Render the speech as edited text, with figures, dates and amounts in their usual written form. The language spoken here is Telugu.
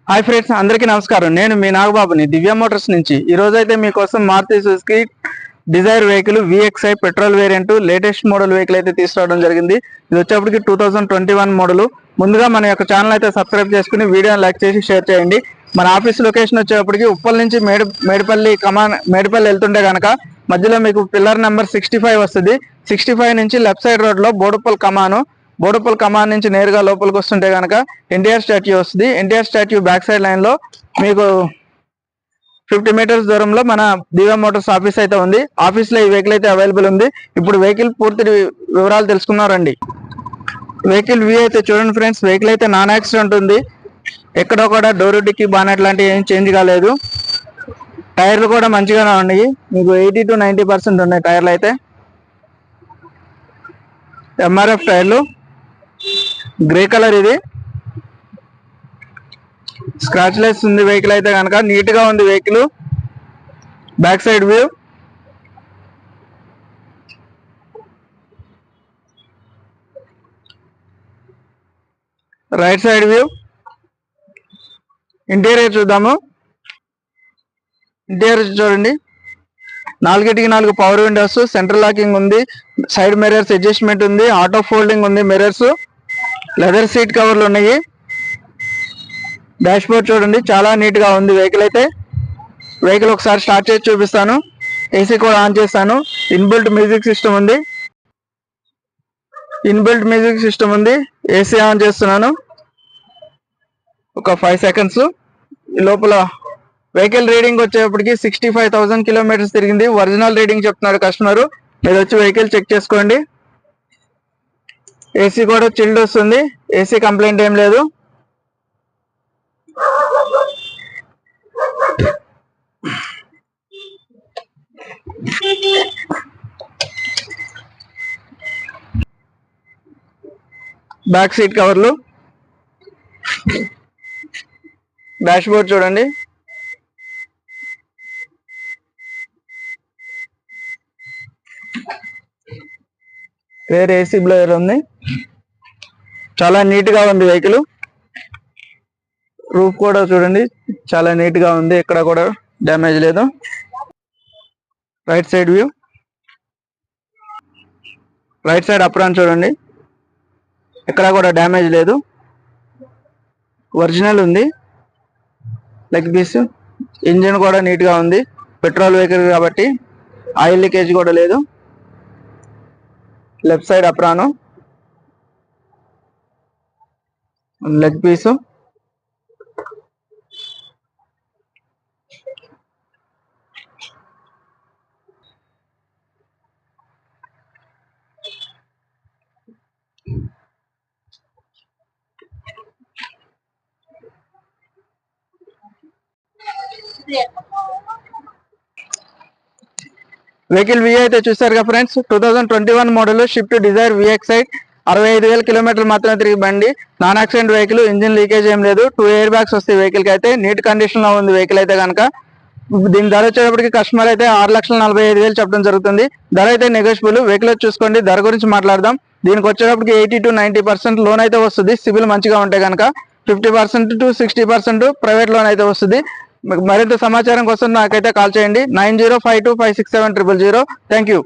హాయ్ ఫ్రెండ్స్, అందరికీ నమస్కారం. నేను మీ నాగబాబుని దివ్య మోటార్స్ నుంచి. ఈ రోజు అయితే మీకోసం Maruti Suzuki Dzire vehicle VXi petrol variant latest model vehicle అయితే తీసుకురావడం జరిగింది. ఇది వచ్చేప్పటికి 2021 మోడల్. ముందుగా మన యొక్క ఛానల్ అయితే సబ్స్క్రైబ్ చేసుకుని వీడియోని లైక్ చేసి షేర్ చేయండి. మన ఆఫీస్ లొకేషన్ వచ్చేప్పటికి ఉప్పల్ నుంచి మేడిపల్లి వెళ్తుంటే కనుక మధ్యలో మీకు పిల్లర్ నెంబర్ 65 వస్తుంది. 65 నుంచి లెఫ్ట్ సైడ్ రోడ్ లో బోడుపల్ కమాన్ నుంచి నేరుగా లోపలికి వస్తుంటే కనుక ఎన్టీఆర్ స్టాట్యూ వస్తుంది. NTR statue back side line లో మీకు 50 మీటర్స్ దూరంలో మన దివ్య మోటార్స్ ఆఫీస్ అయితే ఉంది. ఆఫీస్ లో ఈ వెహికల్ అయితే అవైలబుల్ ఉంది. ఇప్పుడు వెహికల్ పూర్తి వివరాలు తెలుసుకున్నారండి. వెహికల్ వ్యూ అయితే చూడండి ఫ్రెండ్స్. వెహికల్ అయితే నాన్ యాక్సిడెంట్ ఉంది. ఎక్కడో కూడా డోర్ డిక్కీ బానెట్ లాంటివి ఏం చేంజ్ కాలేదు. టైర్లు కూడా మంచిగానే ఉన్నాయి. మీకు 80 to 90% ఉన్నాయి టైర్లు అయితే. MRF టైర్లు, గ్రే కలర్. ఇది స్క్రాచ్ లెస్ ఉంది వెహికల్ అయితే కనుక. నీట్ గా ఉంది vehicle. Back side view, right side view, interior చూద్దాము. ఇంటీరియర్ చూడండి. 4 పవర్ విండోస్, సెంట్రల్ లాకింగ్ ఉంది, సైడ్ మిర్రర్స్ అడ్జస్ట్మెంట్ ఉంది, ఆటో ఫోల్డింగ్ ఉంది మిర్రర్స్, లెదర్ సీట్ కవర్లు ఉన్నాయి. డాష్ బోర్డ్ చూడండి, చాలా నీట్ గా ఉంది వెహికల్ అయితే. వెహికల్ ఒకసారి స్టార్ట్ చేసి చూపిస్తాను. ఏసీ కూడా ఆన్ చేస్తాను. ఇన్బిల్ట్ మ్యూజిక్ సిస్టమ్ ఉంది. ఏసీ ఆన్ చేస్తున్నాను. ఒక 5 సెకండ్స్. లోపల వెహికల్ రీడింగ్ వచ్చేప్పటికి 65,000 కిలోమీటర్స్ తిరిగింది. ఒరిజినల్ రీడింగ్ చెప్తున్నారు కస్టమర్. మీరు వచ్చి వెహికల్ చెక్ చేసుకోండి. ఏసీ కూడా చిల్డ్ వస్తుంది. ఏసీ కంప్లైంట్ ఏం లేదు. బ్యాక్ సీట్ కవర్లు, డాష్ బోర్డ్ చూడండి. రేర్ ఏసీ బ్లోయర్ ఉంది. చాలా నీట్ గా ఉంది వెహికల్. రూఫ్ కూడా చూడండి, చాలా నీట్ గా ఉంది. ఎక్కడ కూడా డ్యామేజ్ లేదు. Right side view, right side apron చూడండి, ఎక్కడ కూడా డ్యామేజ్ లేదు. ఒరిజినల్ ఉంది. లెగ్ పీస్, ఇంజిన్ కూడా నీట్ గా ఉంది. పెట్రోల్ వెహికల్ కాబట్టి ఆయిల్ లీకేజ్ కూడా లేదు. Left side apron, leg piece, vehicle view అయితే చూసారుగా friends. 2021 model Swift Dzire VXi 65,000 కిలోమీటర్లు మాత్రమే తిరిగి బండి. Non accident vehicle. Engine leakage ఏం లేదు. 2 ఎయిర్ బ్యాగ్స్ వస్తాయి వెహికల్ కి అయితే. నీట్ కండిషన్ లో ఉంది వెహికల్ అయితే కనుక. దీని ధర వచ్చేటప్పటికి కస్టమర్ అయితే 6,45,000 చెప్పడం జరుగుతుంది. ధర అయితే నెగోషియబుల్. వెహికల్ చూసుకోండి. ధర గురించి మాట్లాడదాం. దీనికి వచ్చేటప్పటికి 80 to 90% లోన్ అయితే వస్తుంది. సిబిల్ మంచిగా ఉంటే కనుక 50% to 60% ప్రైవేట్ లోన్ అయితే వస్తుంది. మరింత సమాచారం కోసం నాకైతే కాల్ చేయండి. 9052567000. Thank you.